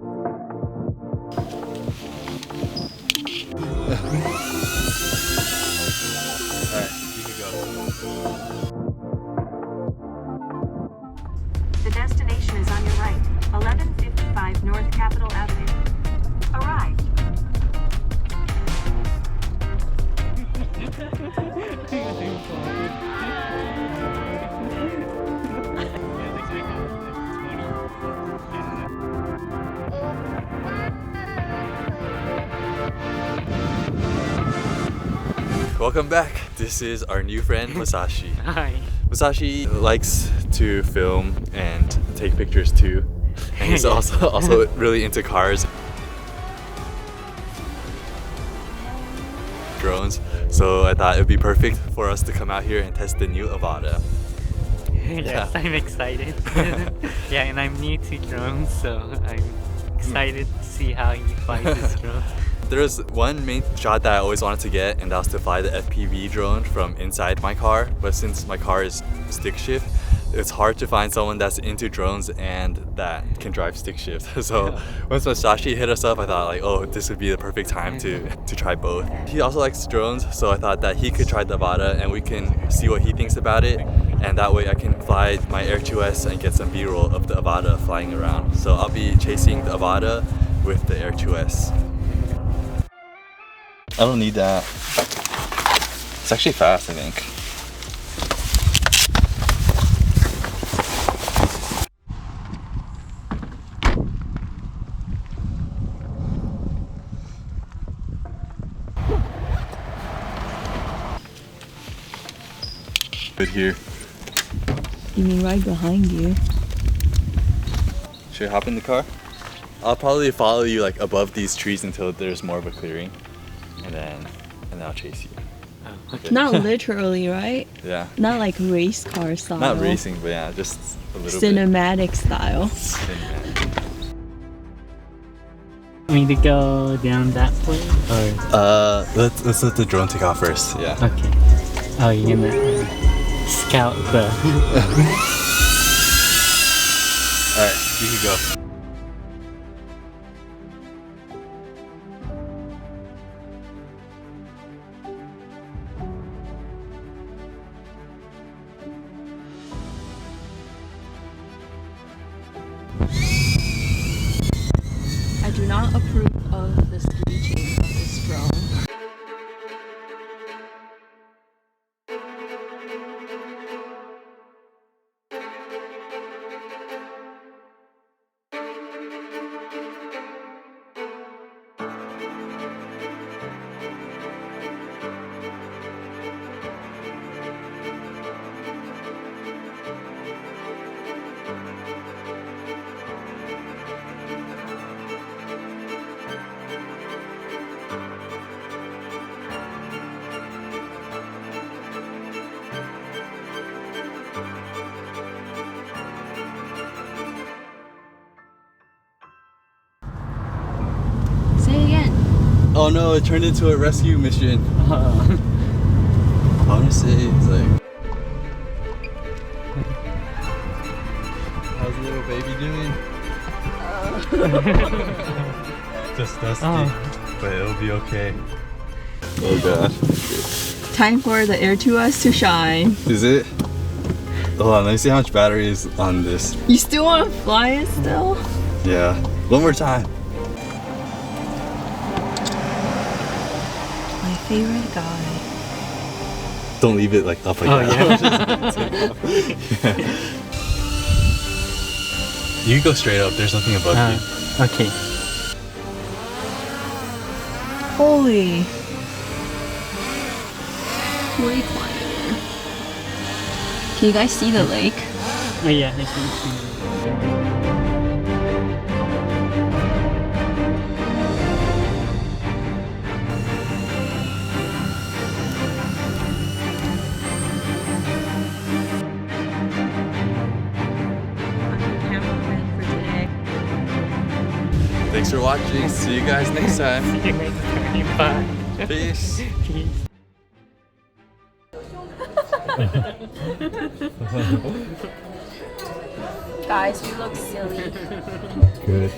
Alright, you can go. The destination is on your right, 1155 North Capitol Avenue. Arrive. Welcome back. This is our new friend Masashi. Hi. Masashi likes to film and take pictures too, and he's also really into cars, drones. So I thought it would be perfect for us to come out here and test the new Avata. Yes, I'm excited. Yeah, and I'm new to drones, so I'm excited to see how he flies this drone. There's one main shot that I always wanted to get, and that was to fly the FPV drone from inside my car. But since my car is stick shift, it's hard to find someone that's into drones and that can drive stick shift. So once Masashi hit us up, I thought like, oh, this would be the perfect time to try both. He also likes drones, so I thought that he could try the Avata and we can see what he thinks about it. And that way I can fly my Air 2S and get some B-roll of the Avata flying around. So I'll be chasing the Avata with the Air 2S. I don't need that. It's actually fast, I think. Good here. You mean right behind you? Should I hop in the car? I'll probably follow you like above these trees until there's more of a clearing. And then I'll chase you. Oh, okay. Not literally, right? Yeah. Not like race car style. Not racing, but yeah, just a little Cinematic style. bit. Cinematic. Want me to go down that way? Or? Let's let the drone take off first. Yeah. Okay. Oh, you're gonna scout the... Alright, you can go. I do not approve of the screeching of this drone. Say it again. Oh no, it turned into a rescue mission. Honestly, it's like... How's the little baby doing? Just dusty, but it'll be okay. Oh god. Time for the Air 2S to shine. Is it? Hold on, let me see how much battery is on this. You still want to fly it still? Yeah, one more time. My favorite guy. Don't leave it like up like that. Yeah. Yeah. You can go straight up, there's nothing above you. Okay. Holy. Way quieter. Can you guys see the lake? Oh yeah, I can see. Thanks for watching. See you guys next time. See you next time. Bye. Peace. Peace. Guys, we look silly. Good.